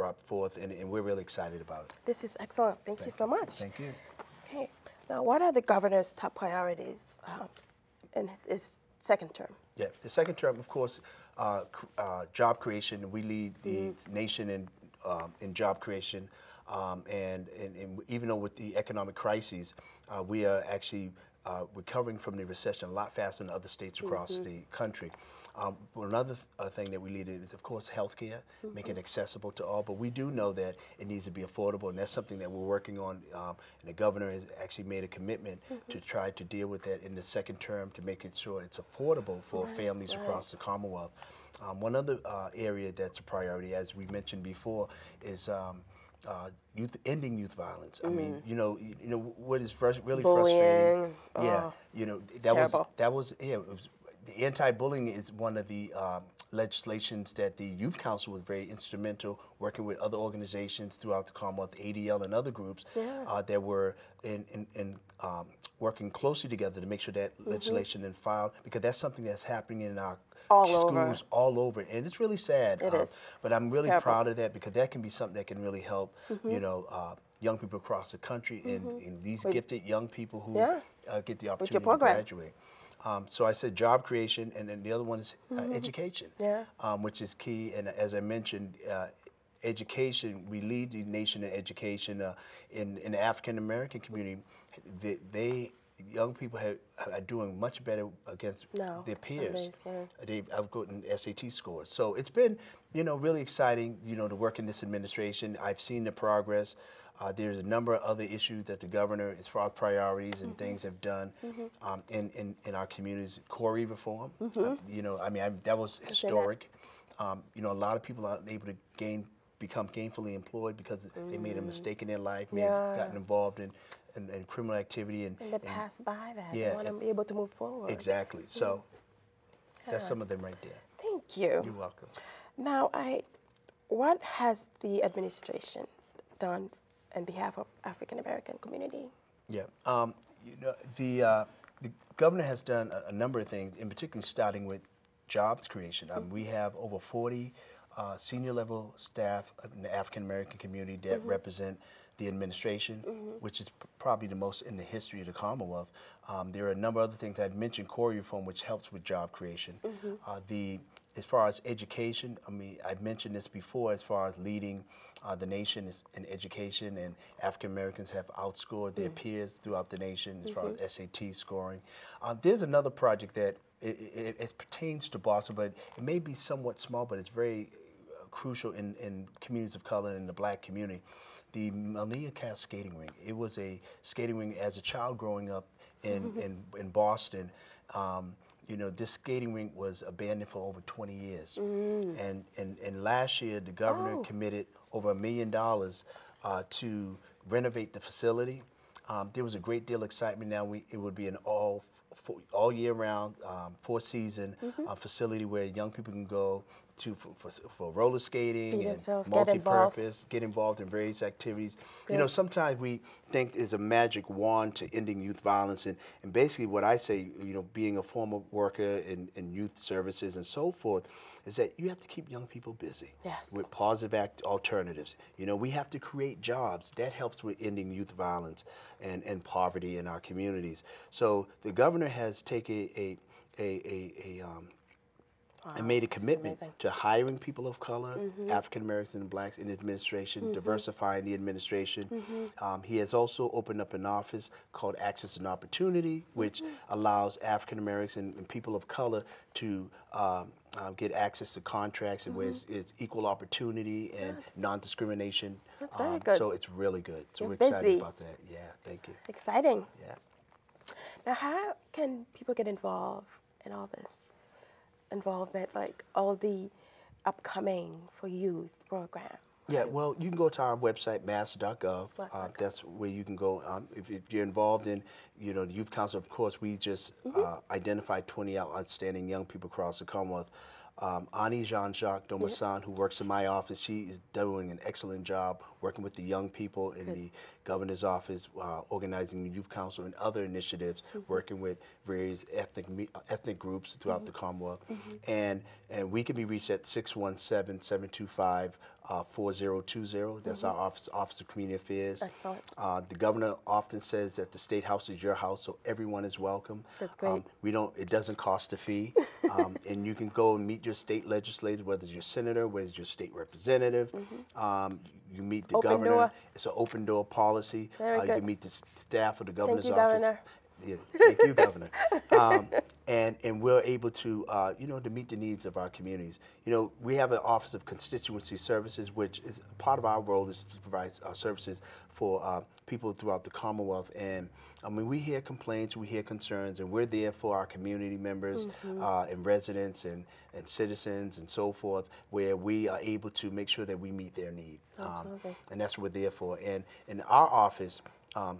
brought forth, and we're really excited about it. This is excellent. Thank you so much. Thank you. Okay. Now, what are the governor's top priorities in his second term? Yeah, the second term, of course, job creation. We lead the nation in job creation, and even though with the economic crises, we are actually recovering from the recession a lot faster than other states across the country. But another thing that we lead in is, of course, healthcare, make it accessible to all. But we do know that it needs to be affordable, and that's something that we're working on. And the governor has actually made a commitment to try to deal with that in the second term to make it sure it's affordable for families across the Commonwealth. One other area that's a priority, as we mentioned before, is ending youth violence. I mean, you know what is really frustrating. Yeah, you know that was yeah. It was, the anti-bullying is one of the legislations that the Youth Council was very instrumental, working with other organizations throughout the Commonwealth, ADL and other groups that were working closely together to make sure that legislation is filed, because that's something that's happening in our schools all over, and it's really sad. It is. But I'm really proud of that, because that can be something that can really help, you know, young people across the country and these gifted young people who get the opportunity to graduate. So I said job creation, and then the other one is education, which is key. And as I mentioned, education, we lead the nation in education. In the African American community, young people are doing much better against their peers. They've outgotten SAT scores. So it's been, you know, really exciting, you know, to work in this administration. I've seen the progress. There's a number of other issues that the governor, as far as priorities and things, have done in our communities. CORE reform, you know, I mean, that was historic. You know, a lot of people aren't able to become gainfully employed because they made a mistake in their life, may have gotten involved in criminal activity, and they pass by that. They want to be able to move forward. Exactly. So that's some of them right there. Thank you. You're welcome. Now, what has the administration done on behalf of African American community? Yeah, you know, the governor has done a number of things, in particular starting with jobs creation. We have over 40 senior level staff in the African American community that represent the administration, which is probably the most in the history of the Commonwealth. There are a number of other things. I'd mentioned CORE reform, which helps with job creation. As far as education, I mean, I've mentioned this before, as far as leading the nation in education, and African Americans have outscored their peers throughout the nation as far as SAT scoring. There's another project that it pertains to Boston, but it may be somewhat small, but it's very crucial in communities of color and in the Black community. The Malia Cass skating rink. It was a skating rink as a child growing up in Boston. You know, this skating rink was abandoned for over 20 years. And last year, the governor committed over $1 million to renovate the facility. There was a great deal of excitement. Now it would be an all year round, 4-season facility where young people can go to for roller skating and multi-purpose, get involved in various activities. You know, sometimes we think there's a magic wand to ending youth violence, and basically what I say, you know, being a former worker in youth services and so forth, is that you have to keep young people busy with positive alternatives. You know, we have to create jobs. That helps with ending youth violence and poverty in our communities. So the governor has taken and made a commitment to hiring people of color, African Americans and Blacks in the administration, diversifying the administration. He has also opened up an office called Access and Opportunity, which allows African Americans and people of color to get access to contracts and where it's equal opportunity and non-discrimination. That's very good. So it's really good. So we're excited about that. Yeah, thank you. Exciting. Yeah. Now, how can people get involved in all this? Involvement, like all the upcoming for youth program? Yeah, well, you can go to our website, mass.gov. That's where you can go. If you're involved in, you know, the Youth Council, of course, we just identified 20 outstanding young people across the Commonwealth. Ani Jean-Jacques Domasan, who works in my office, she is doing an excellent job working with the young people in the governor's office, organizing the Youth Council and other initiatives, working with various ethnic groups throughout the Commonwealth. And we can be reached at 617-725 4020. That's our Office of Community Affairs. Excellent. The governor often says that the State House is your house, so everyone is welcome. That's great. It doesn't cost a fee, and you can go and meet your state legislators, whether it's your senator, whether it's your state representative. You meet the Open governor. door. It's an open door policy. Very good. You meet the staff of the governor's you, office. Governor. Yeah, thank you, Governor. And we're able to, to meet the needs of our communities. We have an Office of Constituency Services, which is part of our role is to provide services for people throughout the Commonwealth. And we hear complaints, we hear concerns, and we're there for our community members and residents and citizens and so forth, where we are able to make sure that we meet their need. Absolutely. And that's what we're there for. And in our office,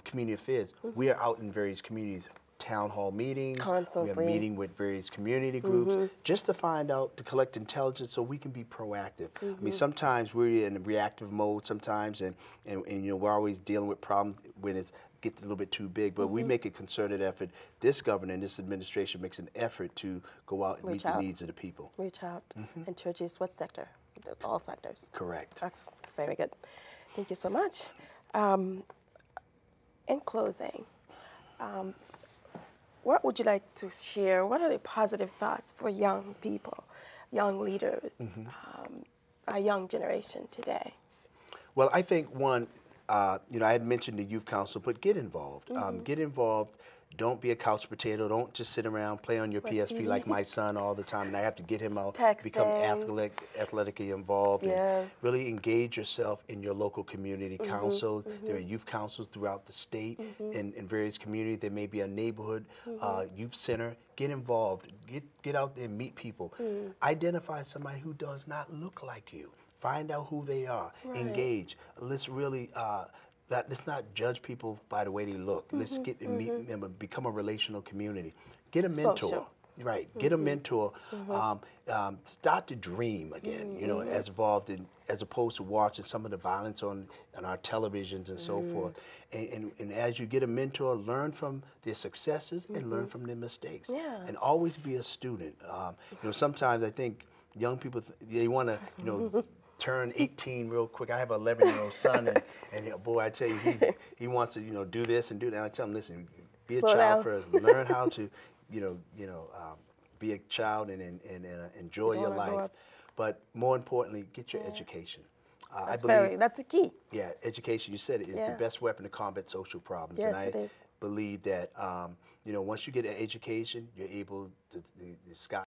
Community Affairs, we are out in various communities, town hall meetings. Constantly. We are meeting with various community groups just to find out, to collect intelligence so we can be proactive. Sometimes we're in a reactive mode sometimes, and we're always dealing with problems when it gets a little bit too big, but we make a concerted effort. This governor and this administration makes an effort to go out and meet the needs of the people. Reach out. And churches, what sector? All sectors. Correct. Excellent. Very good. Thank you so much. In closing, what would you like to share? What are the positive thoughts for young people, young leaders, our young generation today? Well, I think one, I had mentioned the youth council, but get involved. Get involved. Don't be a couch potato. Don't just sit around, play on your PSP like my son all the time. And I have to get him out, become athletically involved, and really engage yourself in your local community councils. There are youth councils throughout the state in various communities. There may be a neighborhood youth center. Get involved. Get out there and meet people. Identify somebody who does not look like you. Find out who they are. Engage. Let's really let's not judge people by the way they look. Let's get and meet them and become a relational community. Get a mentor. Social. Right. Get a mentor. Start to dream again, as opposed to watching some of the violence on our televisions and so forth. And as you get a mentor, learn from their successes and learn from their mistakes. Yeah. And always be a student. Sometimes I think young people, they want to, turn 18 real quick. I have an 11-year-old son, and boy, I tell you, he wants to, do this and do that. And I tell him, listen, be a child first. Learn how to, be a child and enjoy your life. But more importantly, get your education. That's the key. Yeah, education. You said it is the best weapon to combat social problems. Yes, and it is. believe that once you get an education, you're able to the sky